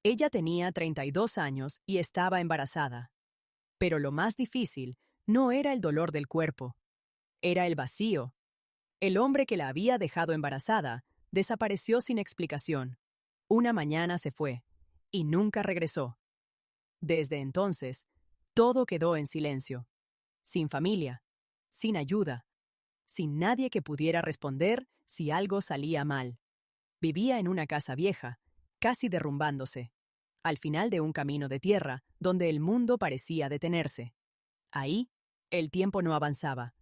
Ella tenía 32 años y estaba embarazada. Pero lo más difícil no era el dolor del cuerpo, era el vacío. El hombre que la había dejado embarazada desapareció sin explicación. Una mañana se fue y nunca regresó. Desde entonces, todo quedó en silencio, sin familia, sin ayuda, sin nadie que pudiera responder si algo salía mal. Vivía en una casa vieja, casi derrumbándose, al final de un camino de tierra donde el mundo parecía detenerse. Ahí, el tiempo no avanzaba,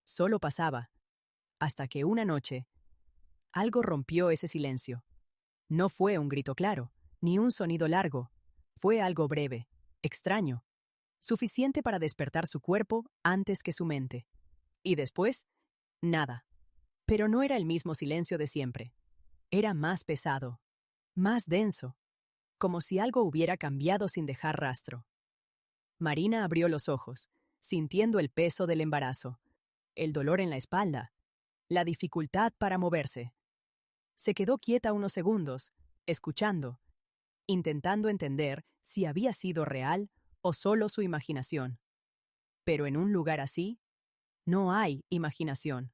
solo pasaba, hasta que una noche, algo rompió ese silencio. No fue un grito claro, ni un sonido largo, fue algo breve, extraño, suficiente para despertar su cuerpo antes que su mente. Y después, nada. Pero no era el mismo silencio de siempre. Era más pesado, más denso, como si algo hubiera cambiado sin dejar rastro. Marina abrió los ojos, sintiendo el peso del embarazo, el dolor en la espalda, la dificultad para moverse. Se quedó quieta unos segundos, escuchando, intentando entender si había sido real o solo su imaginación. Pero en un lugar así, no hay imaginación.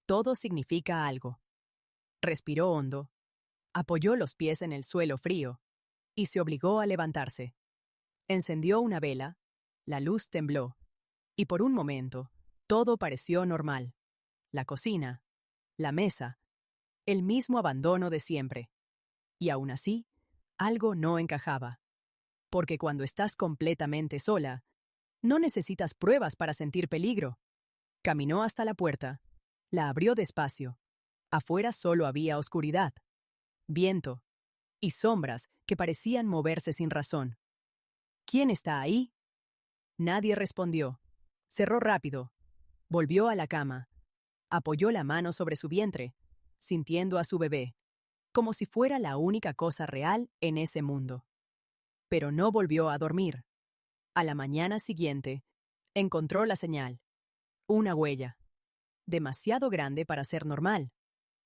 Todo significa algo. Respiró hondo, apoyó los pies en el suelo frío y se obligó a levantarse. Encendió una vela, la luz tembló, y por un momento, todo pareció normal. La cocina, la mesa, el mismo abandono de siempre. Y aún así, algo no encajaba. Porque cuando estás completamente sola, no necesitas pruebas para sentir peligro. Caminó hasta la puerta, la abrió despacio. Afuera solo había oscuridad, viento y sombras que parecían moverse sin razón. ¿Quién está ahí? Nadie respondió. Cerró rápido. Volvió a la cama. Apoyó la mano sobre su vientre, sintiendo a su bebé, como si fuera la única cosa real en ese mundo. Pero no volvió a dormir. A la mañana siguiente, encontró la señal. Una huella. Demasiado grande para ser normal,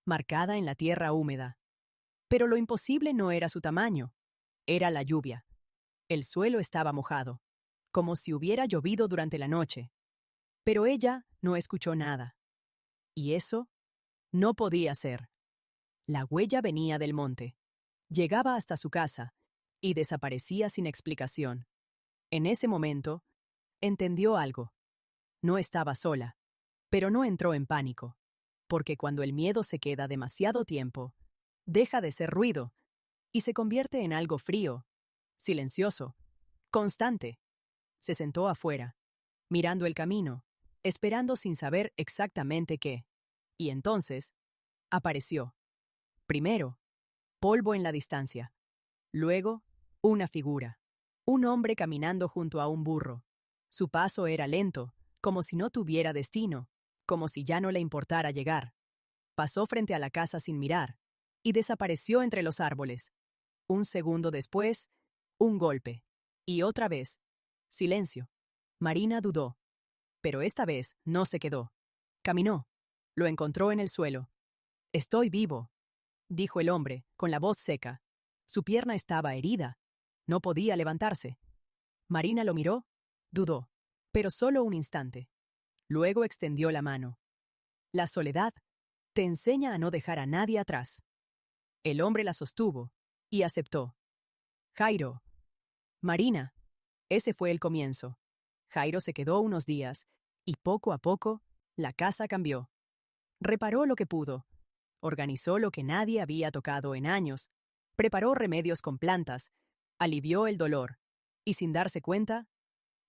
marcada en la tierra húmeda. Pero lo imposible no era su tamaño, era la lluvia. El suelo estaba mojado, como si hubiera llovido durante la noche. Pero ella no escuchó nada. Y eso no podía ser. La huella venía del monte, llegaba hasta su casa y desaparecía sin explicación. En ese momento, entendió algo. No estaba sola, pero no entró en pánico, porque cuando el miedo se queda demasiado tiempo, deja de ser ruido y se convierte en algo frío, silencioso, constante. Se sentó afuera, mirando el camino, esperando sin saber exactamente qué. Y entonces, apareció. Primero, polvo en la distancia. Luego, una figura. Un hombre caminando junto a un burro. Su paso era lento, como si no tuviera destino, como si ya no le importara llegar. Pasó frente a la casa sin mirar y desapareció entre los árboles. Un segundo después, un golpe. Y otra vez, silencio. Marina dudó, pero esta vez no se quedó. Caminó. Lo encontró en el suelo. «Estoy vivo», dijo el hombre, con la voz seca. Su pierna estaba herida. No podía levantarse. Marina lo miró, dudó, pero solo un instante. Luego extendió la mano. La soledad te enseña a no dejar a nadie atrás. El hombre la sostuvo y aceptó. Jairo. Marina. Ese fue el comienzo. Jairo se quedó unos días y poco a poco la casa cambió. Reparó lo que pudo. Organizó lo que nadie había tocado en años. Preparó remedios con plantas. Alivió el dolor. Y sin darse cuenta,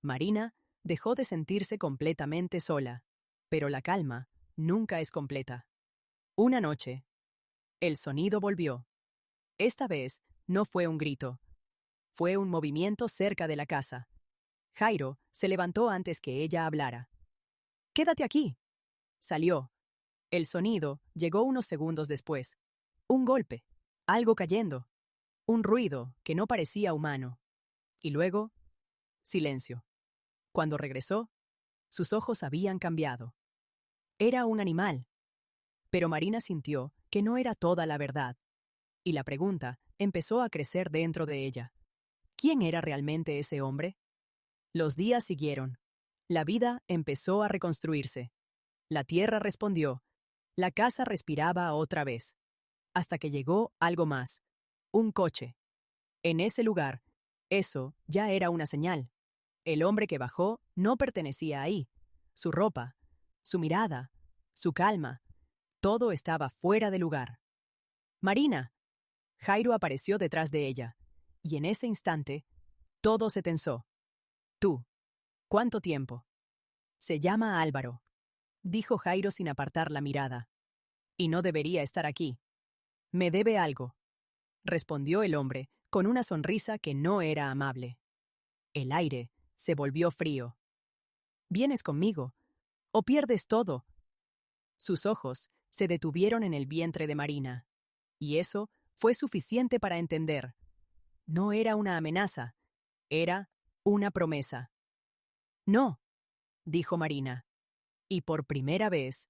Marina dejó de sentirse completamente sola. Pero la calma nunca es completa. Una noche, el sonido volvió. Esta vez no fue un grito. Fue un movimiento cerca de la casa. Jairo se levantó antes que ella hablara. «Quédate aquí». Salió. El sonido llegó unos segundos después. Un golpe, algo cayendo, un ruido que no parecía humano. Y luego, silencio. Cuando regresó, sus ojos habían cambiado. Era un animal. Pero Marina sintió que no era toda la verdad. Y la pregunta empezó a crecer dentro de ella. ¿Quién era realmente ese hombre? Los días siguieron. La vida empezó a reconstruirse. La tierra respondió. La casa respiraba otra vez. Hasta que llegó algo más. Un coche. En ese lugar, eso ya era una señal. El hombre que bajó no pertenecía ahí. Su ropa, su mirada, su calma, todo estaba fuera de lugar. Marina. Jairo apareció detrás de ella, y en ese instante, todo se tensó. Tú. ¿Cuánto tiempo? Se llama Álvaro, dijo Jairo sin apartar la mirada. Y no debería estar aquí. Me debe algo, respondió el hombre con una sonrisa que no era amable. El aire se volvió frío. ¿Vienes conmigo? ¿O pierdes todo? Sus ojos se detuvieron en el vientre de Marina, y eso fue suficiente para entender. No era una amenaza, era una promesa. No, dijo Marina, y por primera vez,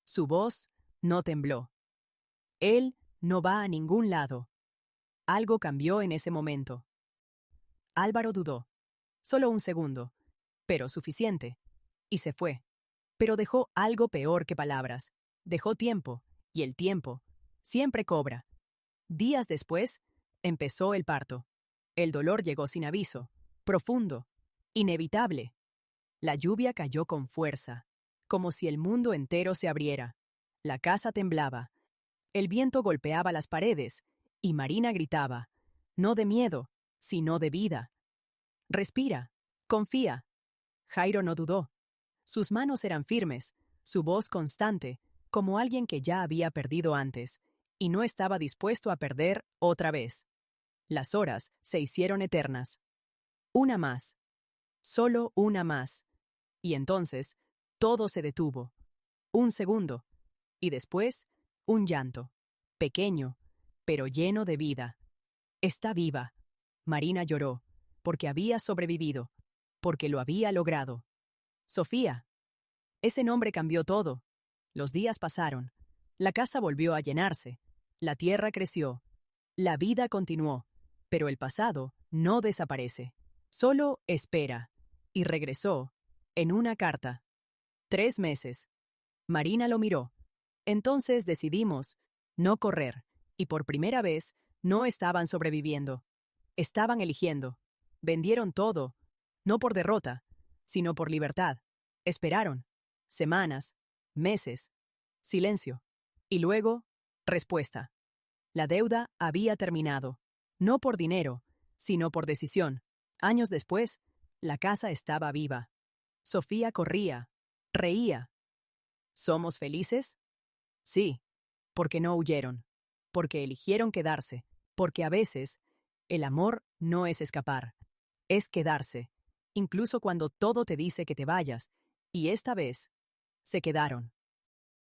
su voz no tembló. Él no va a ningún lado. Algo cambió en ese momento. Álvaro dudó. Solo un segundo, pero suficiente, y se fue. Pero dejó algo peor que palabras. Dejó tiempo, y el tiempo siempre cobra. Días después, empezó el parto. El dolor llegó sin aviso, profundo, inevitable. La lluvia cayó con fuerza, como si el mundo entero se abriera. La casa temblaba. El viento golpeaba las paredes, y Marina gritaba, no de miedo, sino de vida. Respira, confía. Jairo no dudó. Sus manos eran firmes, su voz constante, como alguien que ya había perdido antes, y no estaba dispuesto a perder otra vez. Las horas se hicieron eternas. Una más. Solo una más. Y entonces, todo se detuvo. Un segundo. Y después, un llanto. Pequeño, pero lleno de vida. Está viva. Marina lloró, porque había sobrevivido, porque lo había logrado. Sofía. Ese nombre cambió todo. Los días pasaron. La casa volvió a llenarse. La tierra creció. La vida continuó. Pero el pasado no desaparece. Solo espera. Y regresó, en una carta. 3 meses. Marina lo miró. Entonces decidimos no correr. Y por primera vez, no estaban sobreviviendo. Estaban eligiendo. Vendieron todo. No por derrota, sino por libertad. Esperaron. Semanas. Meses. Silencio. Y luego, respuesta. La deuda había terminado. No por dinero, sino por decisión. Años después, la casa estaba viva. Sofía corría, reía. ¿Somos felices? Sí, porque no huyeron, porque eligieron quedarse, porque a veces el amor no es escapar, es quedarse, incluso cuando todo te dice que te vayas, y esta vez se quedaron.